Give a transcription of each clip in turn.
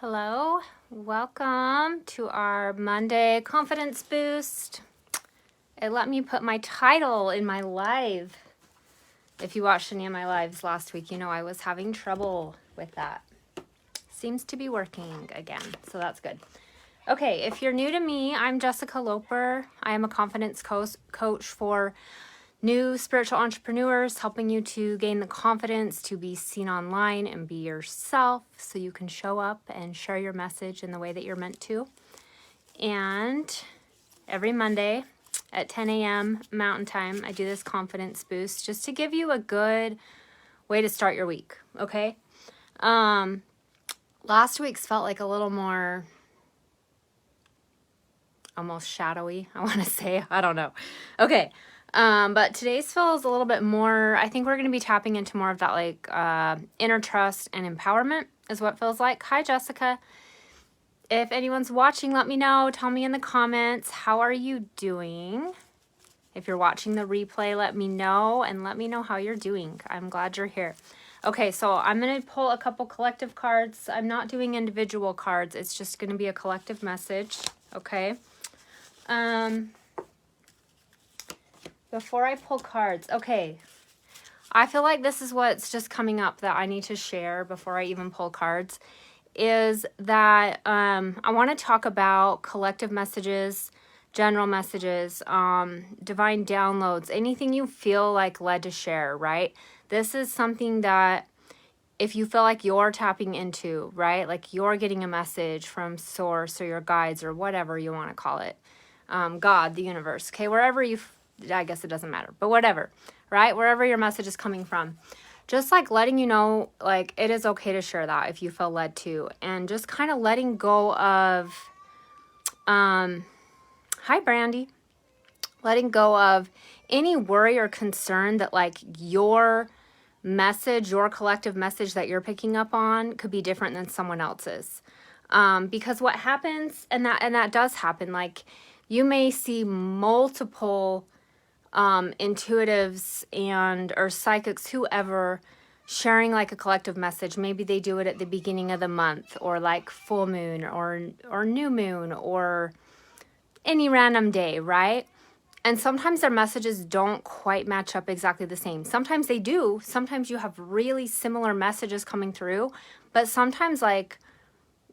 Hello, welcome to our Monday confidence boost. It let me put my title in my live. If you watched any of my lives last week, you know I was having trouble with that. Seems to be working again, so that's good. Okay, if you're new to me, I'm Jessica Loper. I am a confidence coach for new spiritual entrepreneurs, helping you to gain the confidence to be seen online and be yourself so you can show up and share your message in the way that you're meant to. And every Monday at 10 a.m. Mountain Time, I do this confidence boost just to give you a good way to start your week, okay? Last week's felt like a little more almost shadowy, I want to say. I don't know. Okay. But today's feels a little bit more, I think we're going to be tapping into more of that like inner trust and empowerment is what it feels like. Hi, Jessica. If anyone's watching, let me know. Tell me in the comments, how are you doing? If you're watching the replay, let me know and let me know how you're doing. I'm glad you're here. Okay, so I'm going to pull a couple collective cards. I'm not doing individual cards. It's just going to be a collective message, okay? Before I pull cards, okay, I feel like this is what's just coming up that I need to share before I even pull cards, is that I want to talk about collective messages, general messages, divine downloads, anything you feel like led to share, right? This is something that if you feel like you're tapping into, right, like you're getting a message from source or your guides or whatever you want to call it, God, the universe, okay, wherever I guess it doesn't matter, but whatever, right? Wherever your message is coming from, just like letting you know, like it is okay to share that if you feel led to, and just kind of letting go of, hi, Brandy, letting go of any worry or concern that like your message, your collective message that you're picking up on could be different than someone else's. Because what happens, and that does happen, like you may see multiple intuitives or psychics, whoever, sharing like a collective message. Maybe they do it at the beginning of the month or like full moon or new moon or any random day, right? And sometimes their messages don't quite match up exactly the same. Sometimes they do. Sometimes you have really similar messages coming through, but sometimes like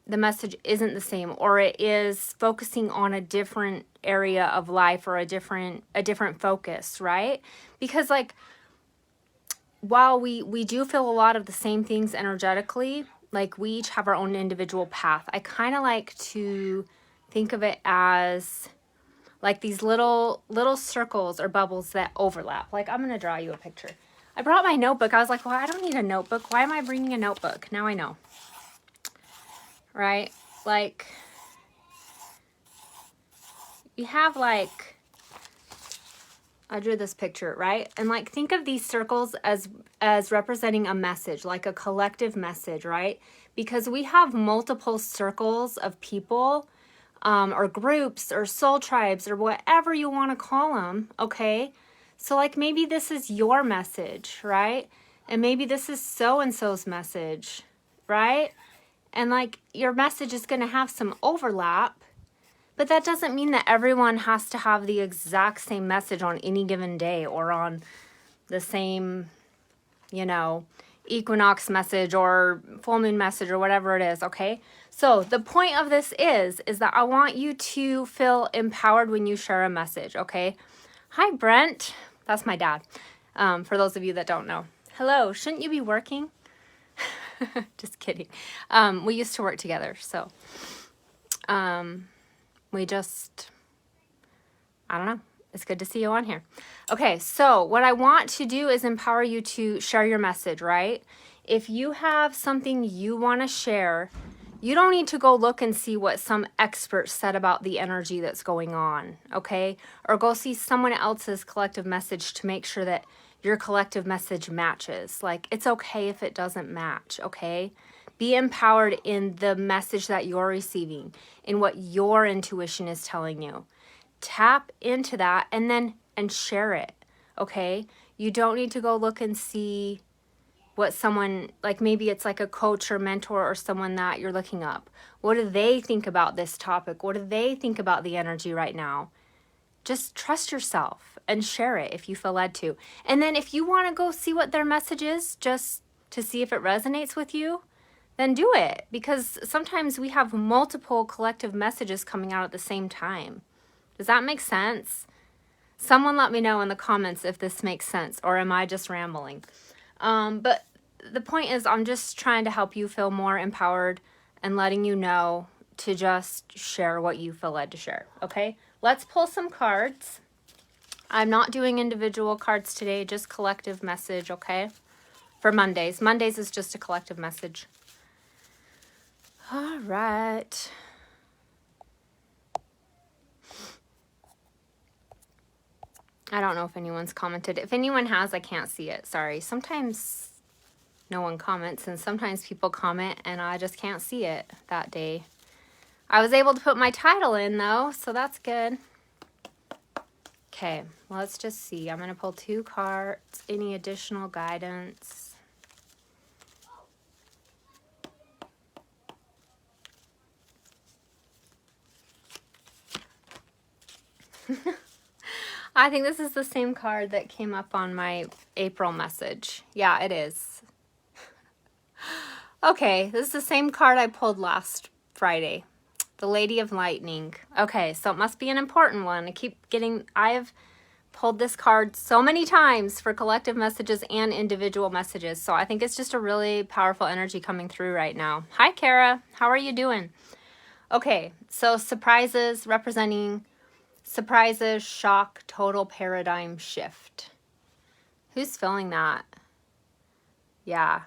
the message isn't the same, or it is focusing on a different area of life or a different focus, right? Because like while we do feel a lot of the same things energetically, like we each have our own individual path. I kind of like to think of it as like these little circles or bubbles that overlap. Like I'm going to draw you a picture. I brought my notebook. I was like, well, I don't need a notebook. Why am I bringing a notebook? Now I know. Right? Like you have like, I drew this picture, right? And like think of these circles as representing a message, like a collective message, right? Because we have multiple circles of people, or groups or soul tribes or whatever you want to call them, okay? So like maybe this is your message, right? And maybe this is so-and-so's message, right? And like your message is going to have some overlap, but that doesn't mean that everyone has to have the exact same message on any given day or on the same, equinox message or full moon message or whatever it is, okay? So the point of this is that I want you to feel empowered when you share a message, okay? Hi, Brent. That's my dad, for those of you that don't know. Hello, shouldn't you be working? Just kidding. We used to work together, so we just, I don't know. It's good to see you on here. Okay, so what I want to do is empower you to share your message, right? If you have something you want to share, you don't need to go look and see what some expert said about the energy that's going on, okay? Or go see someone else's collective message to make sure that your collective message matches. Like, it's okay if it doesn't match, okay? Be empowered in the message that you're receiving, in what your intuition is telling you. Tap into that and share it, okay? You don't need to go look and see what someone, like maybe it's like a coach or mentor or someone that you're looking up. What do they think about this topic? What do they think about the energy right now? Just trust yourself and share it if you feel led to. And then if you want to go see what their message is, just to see if it resonates with you, then do it. Because sometimes we have multiple collective messages coming out at the same time. Does that make sense? Someone let me know in the comments if this makes sense, or am I just rambling? But the point is, I'm just trying to help you feel more empowered and letting you know to just share what you feel led to share, okay? Let's pull some cards. I'm not doing individual cards today, just collective message, okay? For Mondays. Mondays is just a collective message. All right. I don't know if anyone's commented. If anyone has, I can't see it. Sorry. Sometimes no one comments, and sometimes people comment, and I just can't see it that day. I was able to put my title in, though, so that's good. Okay, let's just see. I'm going to pull 2 cards. Any additional guidance? I think this is the same card that came up on my April message. Yeah, it is. Okay, this is the same card I pulled last Friday. The Lady of Lightning. Okay, so it must be an important one. I have pulled this card so many times for collective messages and individual messages. So I think it's just a really powerful energy coming through right now. Hi, Kara. How are you doing? Okay, so surprises, representing surprises, shock, total paradigm shift. Who's feeling that? Yeah.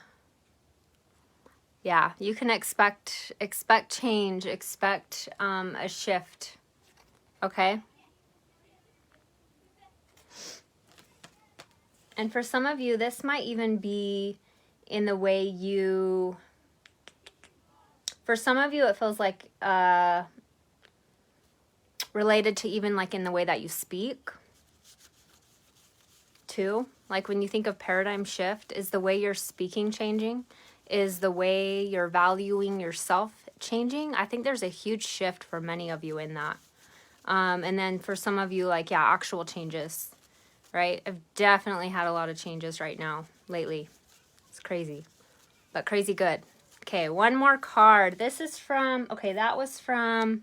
Yeah, you can expect change, expect a shift. Okay? And for some of you, this might even be in the way you... For some of you, it feels like related to even like in the way that you speak, too. Like when you think of paradigm shift, is the way you're speaking changing? Is the way you're valuing yourself changing? I think there's a huge shift for many of you in that. And then for some of you, like, yeah, actual changes, right? I've definitely had a lot of changes right now, lately. It's crazy, but crazy good. Okay, one more card. This is from, okay, that was from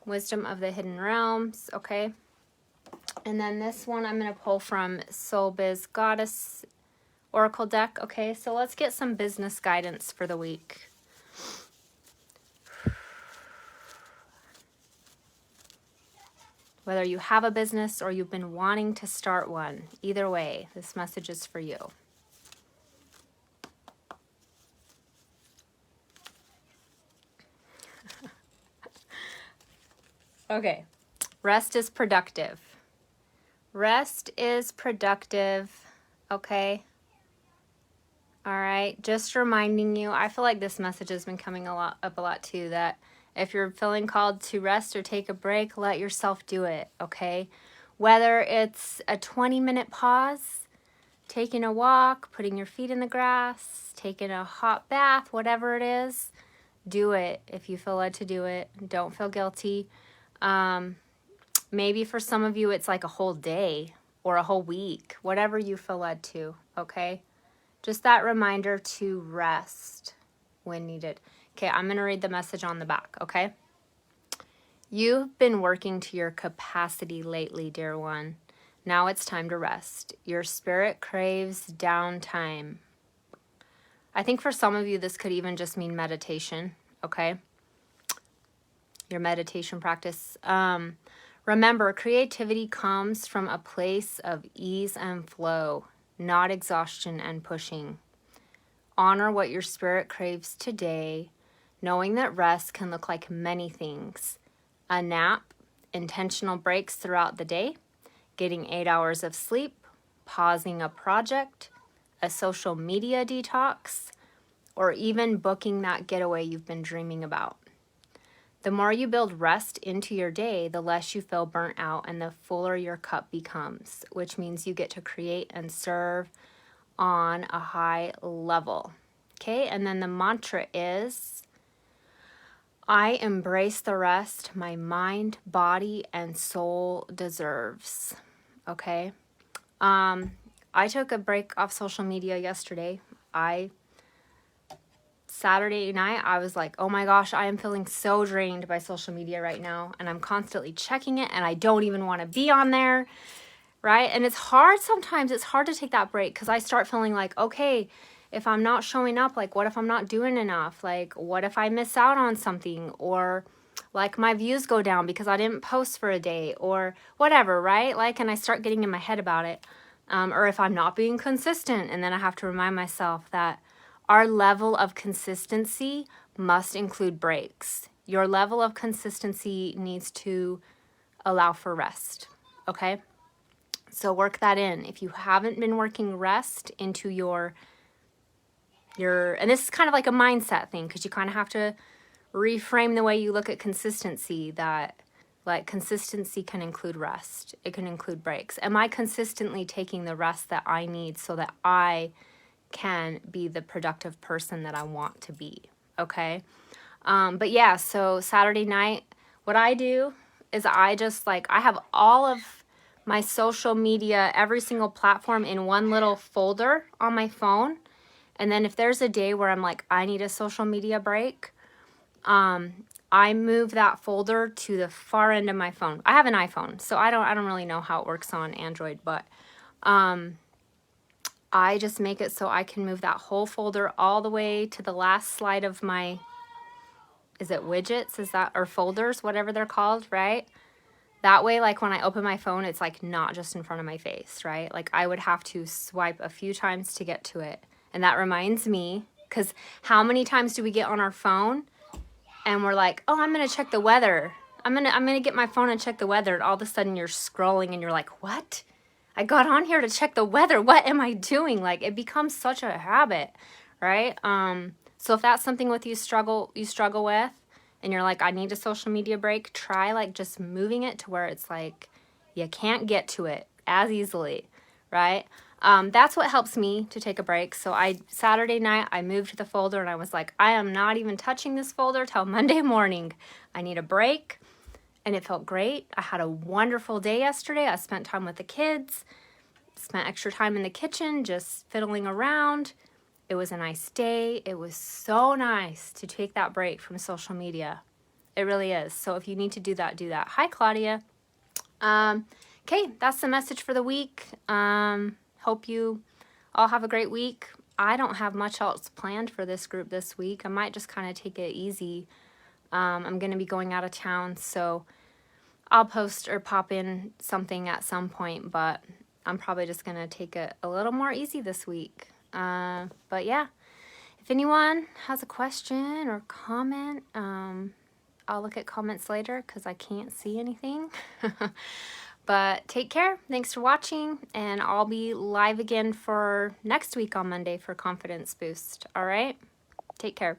Wisdom of the Hidden Realms, okay? And then this one I'm going to pull from Soul Biz Goddess Oracle deck. Okay, so let's get some business guidance for the week. Whether you have a business or you've been wanting to start one, either way, this message is for you. Okay, rest is productive. Rest is productive, okay? All right, just reminding you, I feel like this message has been coming up a lot too, that if you're feeling called to rest or take a break, let yourself do it, okay? Whether it's a 20-minute pause, taking a walk, putting your feet in the grass, taking a hot bath, whatever it is, do it if you feel led to do it. Don't feel guilty. Maybe for some of you, it's like a whole day or a whole week, whatever you feel led to, okay? Just that reminder to rest when needed. Okay, I'm going to read the message on the back, okay? You've been working to your capacity lately, dear one. Now it's time to rest. Your spirit craves downtime. I think for some of you, this could even just mean meditation, okay? Your meditation practice. Remember, creativity comes from a place of ease and flow, not exhaustion and pushing. Honor what your spirit craves today, knowing that rest can look like many things. A nap, intentional breaks throughout the day, getting 8 hours of sleep, pausing a project, a social media detox, or even booking that getaway you've been dreaming about. The more you build rest into your day, the less you feel burnt out and the fuller your cup becomes, which means you get to create and serve on a high level. Okay, and then the mantra is, I embrace the rest my mind, body, and soul deserves. Okay. I took a break off social media yesterday. Saturday night, I was like, oh my gosh, I am feeling so drained by social media right now. And I'm constantly checking it and I don't even want to be on there, right? And it's hard sometimes. It's hard to take that break because I start feeling like, okay, if I'm not showing up, like what if I'm not doing enough? Like what if I miss out on something? Or like my views go down because I didn't post for a day or whatever, right? Like, and I start getting in my head about it. Or if I'm not being consistent, and then I have to remind myself that our level of consistency must include breaks. Your level of consistency needs to allow for rest, okay? So work that in. If you haven't been working rest into your and this is kind of like a mindset thing because you kind of have to reframe the way you look at consistency, that like consistency can include rest. It can include breaks. Am I consistently taking the rest that I need so that I can be the productive person that I want to be? Okay. But yeah, so Saturday night, what I do is I just like, I have all of my social media, every single platform in one little folder on my phone. And then if there's a day where I'm like, I need a social media break, I move that folder to the far end of my phone. I have an iPhone, so I don't really know how it works on Android, but I just make it so I can move that whole folder all the way to the last slide of my, is it widgets? Is that, or folders, whatever they're called, right? That way, like when I open my phone, it's like not just in front of my face, right? Like I would have to swipe a few times to get to it. And that reminds me, because how many times do we get on our phone and we're like, oh, I'm going to check the weather. I'm gonna get my phone and check the weather. And all of a sudden you're scrolling and you're like, what? I got on here to check the weather. What am I doing? Like it becomes such a habit, right? So if that's something you struggle with and you're like, I need a social media break, try like just moving it to where it's like you can't get to it as easily, right? That's what helps me to take a break. So Saturday night, I moved the folder and I was like, I am not even touching this folder till Monday morning. I need a break. And it felt great. I had a wonderful day yesterday. I spent time with the kids, spent extra time in the kitchen, just fiddling around. It was a nice day. It was so nice to take that break from social media. It really is. So if you need to do that, do that. Hi, Claudia. Okay, that's the message for the week. Hope you all have a great week. I don't have much else planned for this group this week. I might just kind of take it easy. I'm going to be going out of town, so I'll post or pop in something at some point, but I'm probably just going to take it a little more easy this week. But yeah, if anyone has a question or comment, I'll look at comments later because I can't see anything. But take care. Thanks for watching, and I'll be live again for next week on Monday for Confidence Boost. All right? Take care.